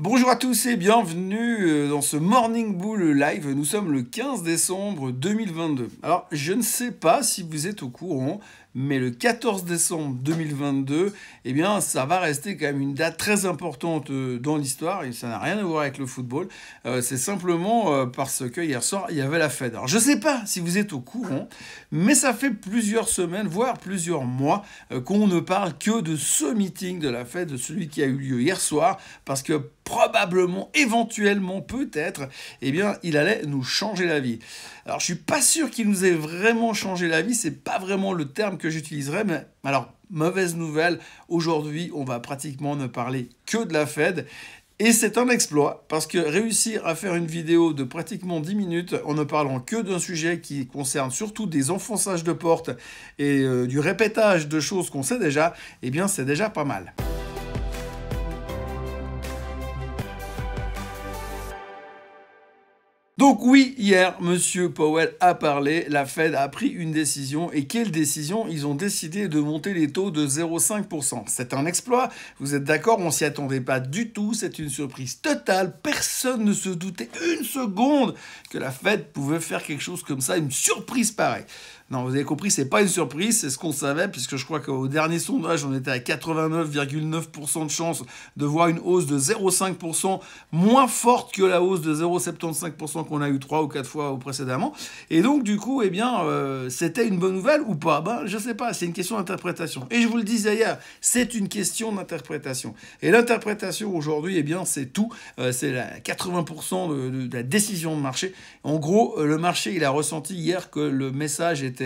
Bonjour à tous et bienvenue dans ce Morning Bull Live. Nous sommes le 15 décembre 2022. Alors, je ne sais pas si vous êtes au courant, mais le 14 décembre 2022, eh bien, ça va rester quand même une date très importante dans l'histoire et ça n'a rien à voir avec le football. C'est simplement parce que hier soir, il y avait la Fed. Alors, je ne sais pas si vous êtes au courant, mais ça fait plusieurs semaines, voire plusieurs mois, qu'on ne parle que de ce meeting de la Fed, de celui qui a eu lieu hier soir, parce que probablement, éventuellement, peut-être, eh bien, il allait nous changer la vie. Alors, je suis pas sûr qu'il nous ait vraiment changé la vie, c'est pas vraiment le terme que j'utiliserais, mais alors, mauvaise nouvelle, aujourd'hui, on va pratiquement ne parler que de la Fed. Et c'est un exploit, parce que réussir à faire une vidéo de pratiquement 10 minutes en ne parlant que d'un sujet qui concerne surtout des enfonçages de portes et du répétage de choses qu'on sait déjà, eh bien, c'est déjà pas mal. Donc oui, hier, Monsieur Powell a parlé, la Fed a pris une décision. Et quelle décision? Ils ont décidé de monter les taux de 0,5%. C'est un exploit, vous êtes d'accord? On s'y attendait pas du tout, c'est une surprise totale. Personne ne se doutait une seconde que la Fed pouvait faire quelque chose comme ça, une surprise pareille. Non, vous avez compris, c'est pas une surprise, c'est ce qu'on savait, puisque je crois qu'au dernier sondage, on était à 89,9% de chance de voir une hausse de 0,5%, moins forte que la hausse de 0,75% qu'on a eu 3 ou 4 fois précédemment. Et donc, du coup, eh bien, c'était une bonne nouvelle ou pas? Ben, je sais pas, c'est une question d'interprétation. Et je vous le disais hier, c'est une question d'interprétation. Et l'interprétation aujourd'hui, eh bien, c'est tout. C'est 80% de la décision de marché. En gros, le marché, il a ressenti hier que le message était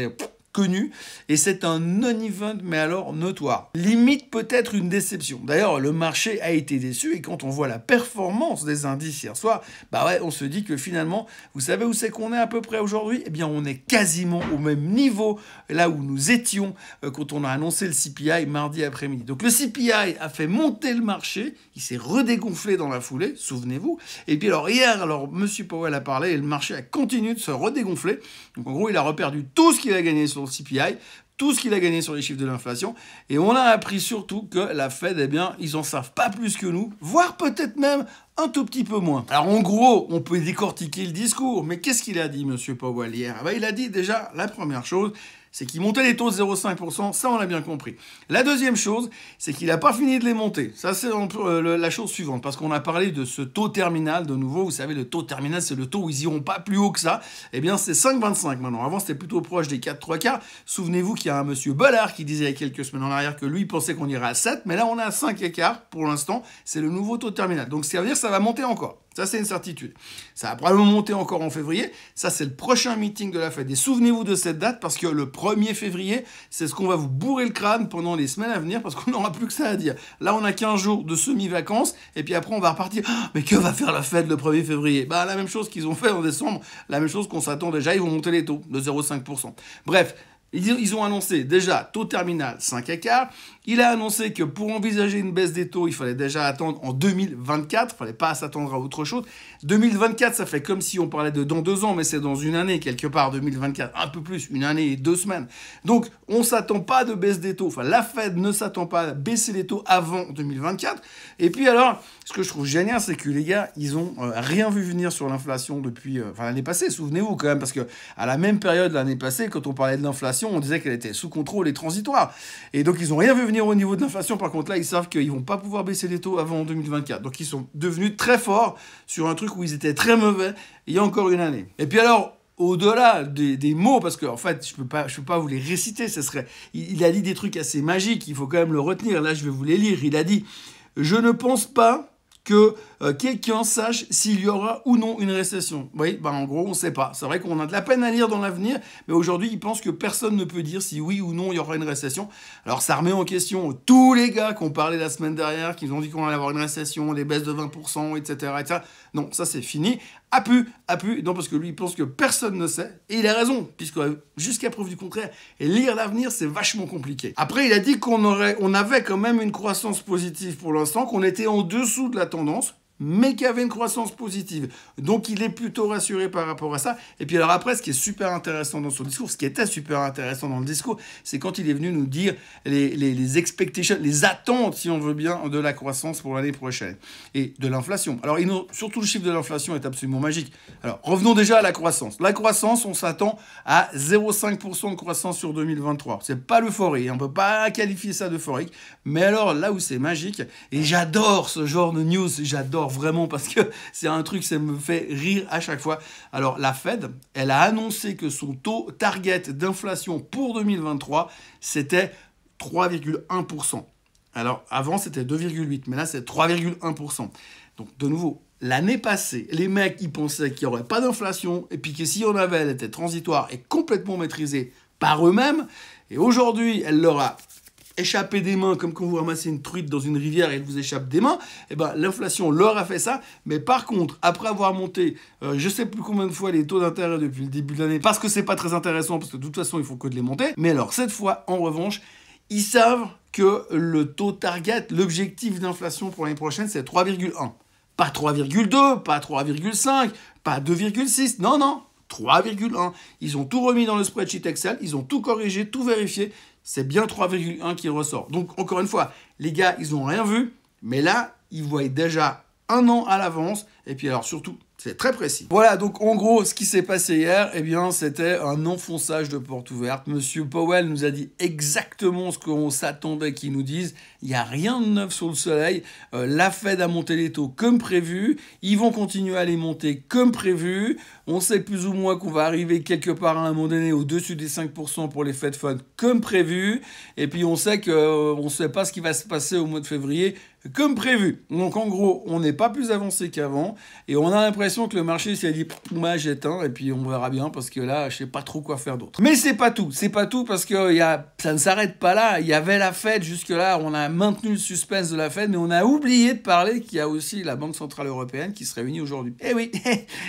connu, et c'est un non-event, mais alors notoire. Limite peut-être une déception. D'ailleurs, le marché a été déçu, et quand on voit la performance des indices hier soir, bah ouais, on se dit que finalement, vous savez où c'est qu'on est à peu près aujourd'hui? Eh bien, on est quasiment au même niveau, là où nous étions quand on a annoncé le CPI mardi après-midi. Donc le CPI a fait monter le marché, il s'est redégonflé dans la foulée, souvenez-vous, et puis alors hier, Monsieur Powell a parlé, et le marché a continué de se redégonfler, donc en gros, il a reperdu tout ce qu'il a gagné sur le CPI, tout ce qu'il a gagné sur les chiffres de l'inflation, et on a appris surtout que la Fed, eh bien, ils en savent pas plus que nous, voire peut-être même un tout petit peu moins. Alors en gros, on peut décortiquer le discours, mais qu'est-ce qu'il a dit, Monsieur Powell, hier? Ben, il a dit déjà, la première chose, c'est qu'il montait les taux de 0,5%, ça on l'a bien compris. La deuxième chose, c'est qu'il n'a pas fini de les monter. Ça c'est la chose suivante, parce qu'on a parlé de ce taux terminal, de nouveau, vous savez, le taux terminal, c'est le taux où ils iront pas plus haut que ça. Eh bien, c'est 5,25 maintenant. Avant, c'était plutôt proche des 4,75. Souvenez-vous qu'il y a un monsieur Bollard qui disait il y a quelques semaines en arrière que lui pensait qu'on irait à 7, mais là on est à 5,25 pour l'instant. C'est le nouveau taux terminal. Donc ça veut dire que ça va monter encore. Ça, c'est une certitude. Ça va probablement monter encore en février. Ça, c'est le prochain meeting de la Fed. Et souvenez-vous de cette date, parce que le 1er février, c'est ce qu'on va vous bourrer le crâne pendant les semaines à venir, parce qu'on n'aura plus que ça à dire. Là, on a 15 jours de semi-vacances, et puis après, on va repartir. Ah, mais que va faire la Fed le 1er février? Bah, la même chose qu'ils ont fait en décembre, la même chose qu'on s'attend déjà, ils vont monter les taux de 0,5%. Bref, ils ont annoncé déjà taux terminal 5,25. Il a annoncé que pour envisager une baisse des taux, il fallait déjà attendre en 2024. Il ne fallait pas s'attendre à autre chose. 2024, ça fait comme si on parlait de dans 2 ans, mais c'est dans une année quelque part, 2024, un peu plus, une année et 2 semaines. Donc, on ne s'attend pas de baisse des taux. Enfin, la Fed ne s'attend pas à baisser les taux avant 2024. Et puis alors, ce que je trouve génial, c'est que les gars, ils n'ont rien vu venir sur l'inflation depuis l'année passée. Souvenez-vous quand même, parce que à la même période l'année passée, quand on parlait de l'inflation, on disait qu'elle était sous contrôle et transitoire. Et donc, ils n'ont rien vu venir au niveau de l'inflation. Par contre, là, ils savent qu'ils ne vont pas pouvoir baisser les taux avant 2024. Donc, ils sont devenus très forts sur un truc où ils étaient très mauvais il y a encore une année. Et puis alors, au-delà des mots, parce que en fait, je peux pas vous les réciter, il a dit des trucs assez magiques, il faut quand même le retenir. Là, je vais vous les lire. Il a dit « Je ne pense pas que quelqu'un sache s'il y aura ou non une récession. » Oui, ben en gros, on ne sait pas. C'est vrai qu'on a de la peine à lire dans l'avenir, mais aujourd'hui, il pense que personne ne peut dire si oui ou non il y aura une récession. Alors, ça remet en question tous les gars qui ont parlé la semaine dernière, qui ont dit qu'on allait avoir une récession, des baisses de 20%, etc., etc. Non, ça c'est fini. Non, parce que lui, il pense que personne ne sait. Et il a raison, puisque jusqu'à preuve du contraire, lire l'avenir, c'est vachement compliqué. Après, il a dit on avait quand même une croissance positive pour l'instant, qu'on était en dessous de la tendance. mais qui avait une croissance positive. Donc, il est plutôt rassuré par rapport à ça. Et puis, alors après, ce qui est super intéressant dans son discours, ce qui était super intéressant dans le discours, c'est quand il est venu nous dire les expectations, les attentes, si on veut bien, de la croissance pour l'année prochaine et de l'inflation. Alors, surtout le chiffre de l'inflation est absolument magique. Alors, revenons déjà à la croissance. La croissance, on s'attend à 0,5% de croissance sur 2023. C'est pas l'euphorie, on peut pas qualifier ça d'euphorique. Mais alors, là où c'est magique, et j'adore ce genre de news, j'adore vraiment parce que c'est un truc, ça me fait rire à chaque fois. Alors, la Fed, elle a annoncé que son taux target d'inflation pour 2023, c'était 3,1%. Alors, avant, c'était 2,8%, mais là, c'est 3,1%. Donc, de nouveau, l'année passée, les mecs, ils pensaient qu'il n'y aurait pas d'inflation, et puis que si on avait, elle était transitoire et complètement maîtrisée par eux-mêmes. Et aujourd'hui, elle leur a échappé des mains, comme quand vous ramassez une truite dans une rivière et elle vous échappe des mains. Et ben, l'inflation leur a fait ça. Mais par contre, après avoir monté, je sais plus combien de fois les taux d'intérêt depuis le début de l'année, parce que c'est pas très intéressant, parce que de toute façon, il faut que de les monter. Mais alors, cette fois, en revanche, ils savent que le taux target, l'objectif d'inflation pour l'année prochaine, c'est 3,1. Pas 3,2, pas 3,5, pas 2,6. Non, non, 3,1. Ils ont tout remis dans le spreadsheet Excel, ils ont tout corrigé, tout vérifié. C'est bien 3,1 qui ressort. Donc, encore une fois, les gars, ils n'ont rien vu, mais là, ils voient déjà un an à l'avance. Et puis alors, surtout, c'est très précis. Voilà, donc en gros, ce qui s'est passé hier, eh bien, c'était un enfonçage de porte ouverte. Monsieur Powell nous a dit exactement ce qu'on s'attendait qu'il nous dise. Il n'y a rien de neuf sous le soleil. La Fed a monté les taux comme prévu. Ils vont continuer à les monter comme prévu. On sait plus ou moins qu'on va arriver quelque part à un moment donné au-dessus des 5% pour les Fed Funds comme prévu. Et puis on sait qu'on ne sait pas ce qui va se passer au mois de février comme prévu. Donc en gros, on n'est pas plus avancé qu'avant. Et on a l'impression que le marché s'est dit « j'éteins » et puis on verra bien parce que là, je sais pas trop quoi faire d'autre. Mais c'est pas tout. C'est pas tout parce que ça ne s'arrête pas là. Il y avait la Fed jusque-là. On a maintenu le suspense de la Fed, mais on a oublié de parler qu'il y a aussi la Banque Centrale Européenne qui se réunit aujourd'hui. Eh oui.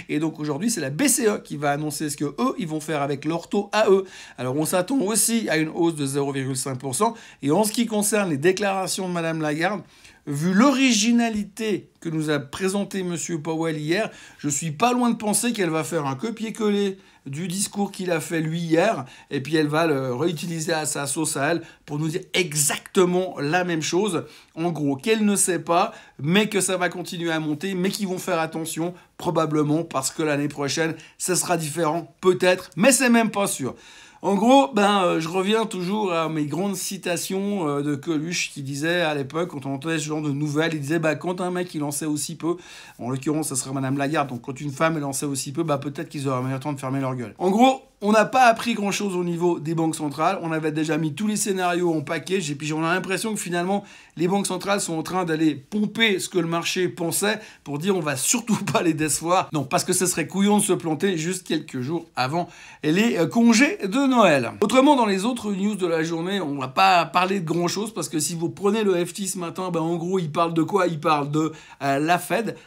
Et donc aujourd'hui, c'est la BCE qui va annoncer ce que eux, ils vont faire avec leur taux à eux. Alors on s'attend aussi à une hausse de 0,5%. Et en ce qui concerne les déclarations de Madame Lagarde, vu l'originalité que nous a présenté M. Powell hier, je suis pas loin de penser qu'elle va faire un copier-coller du discours qu'il a fait lui hier, et puis elle va le réutiliser à sa sauce à elle pour nous dire exactement la même chose. En gros, qu'elle ne sait pas, mais que ça va continuer à monter, mais qu'ils vont faire attention, probablement, parce que l'année prochaine, ça sera différent, peut-être, mais c'est même pas sûr. En gros, je reviens toujours à mes grandes citations de Coluche qui disait à l'époque, quand on entendait ce genre de nouvelles, il disait quand un mec il en sait aussi peu, en l'occurrence ça serait Madame Lagarde, donc quand une femme elle en sait aussi peu, peut-être qu'ils auraient meilleur temps de fermer leur gueule. En gros, on n'a pas appris grand-chose au niveau des banques centrales. On avait déjà mis tous les scénarios en package. Et puis, on a l'impression que finalement, les banques centrales sont en train d'aller pomper ce que le marché pensait pour dire on va surtout pas les décevoir. Non, parce que ce serait couillon de se planter juste quelques jours avant les congés de Noël. Autrement, dans les autres news de la journée, on va pas parler de grand-chose parce que si vous prenez le FT ce matin, en gros, il parle de quoi? Il parle de la Fed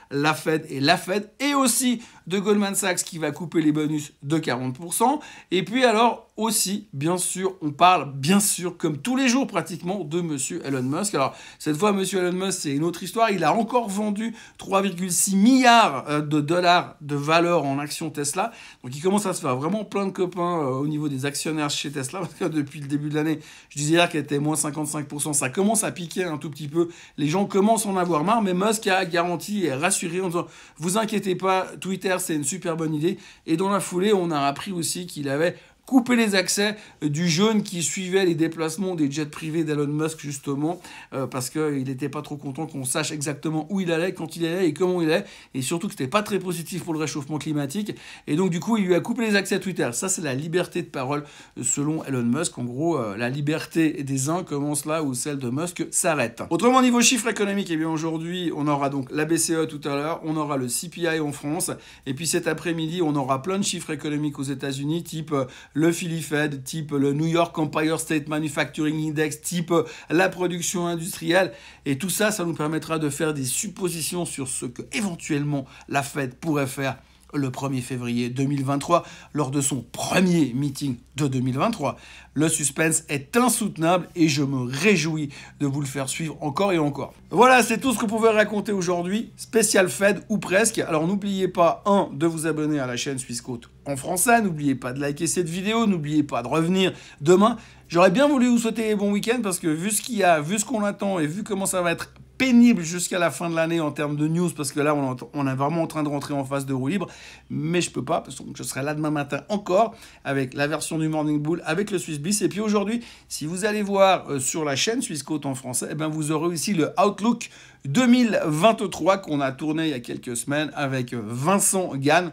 et aussi de Goldman Sachs qui va couper les bonus de 40%. Et puis alors aussi, bien sûr, on parle, bien sûr, comme tous les jours pratiquement, de Monsieur Elon Musk. Alors, cette fois, Monsieur Elon Musk, c'est une autre histoire. Il a encore vendu 3,6 milliards de dollars de valeur en actions Tesla. Donc, il commence à se faire vraiment plein de copains au niveau des actionnaires chez Tesla. Parce que depuis le début de l'année, je disais hier qu'elle était moins 55%. Ça commence à piquer un tout petit peu. Les gens commencent à en avoir marre. Mais Musk a garanti et rassuré en disant « Vous inquiétez pas, Twitter, c'est une super bonne idée. » Et dans la foulée, on a appris aussi qu'il avait couper les accès du jeune qui suivait les déplacements des jets privés d'Elon Musk, justement, parce qu'il n'était pas trop content qu'on sache exactement où il allait, quand il allait et comment il allait, et surtout que c'était pas très positif pour le réchauffement climatique. Et donc, du coup, il lui a coupé les accès à Twitter. Ça, c'est la liberté de parole selon Elon Musk. En gros, la liberté des uns commence là où celle de Musk s'arrête. Autrement, niveau chiffre économique, eh bien aujourd'hui, on aura donc la BCE tout à l'heure, on aura le CPI en France, et puis cet après-midi, on aura plein de chiffres économiques aux États-Unis, type le Philly Fed, type le New York Empire State Manufacturing Index, type la production industrielle. Et tout ça, ça nous permettra de faire des suppositions sur ce que éventuellement la Fed pourrait faire le 1er février 2023, lors de son premier meeting de 2023. Le suspense est insoutenable et je me réjouis de vous le faire suivre encore et encore. Voilà, c'est tout ce que je pouvais raconter aujourd'hui. Spécial Fed ou presque. Alors n'oubliez pas, de vous abonner à la chaîne Swissquote en français. N'oubliez pas de liker cette vidéo. N'oubliez pas de revenir demain. J'aurais bien voulu vous souhaiter bon week-end parce que vu ce qu'il y a, vu ce qu'on attend et vu comment ça va être pénible jusqu'à la fin de l'année en termes de news, parce que là, on est vraiment en train de rentrer en phase de roue libre, mais je peux pas, parce que je serai là demain matin encore, avec la version du Morning Bull, avec le Swissbiz, et puis aujourd'hui, si vous allez voir sur la chaîne Swissquote en français, eh ben vous aurez aussi le Outlook 2023 qu'on a tourné il y a quelques semaines avec Vincent Gann,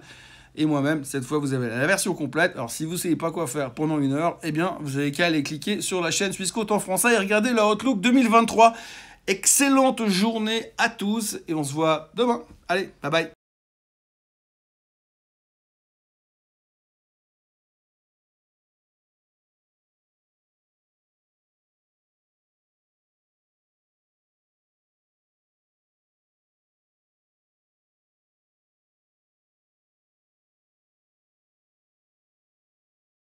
et moi-même, cette fois, vous avez la version complète. Alors, si vous ne savez pas quoi faire pendant une heure, eh bien, vous avez qu'à aller cliquer sur la chaîne Swissquote en français et regarder le Outlook 2023. Excellente journée à tous et on se voit demain. Allez, bye bye.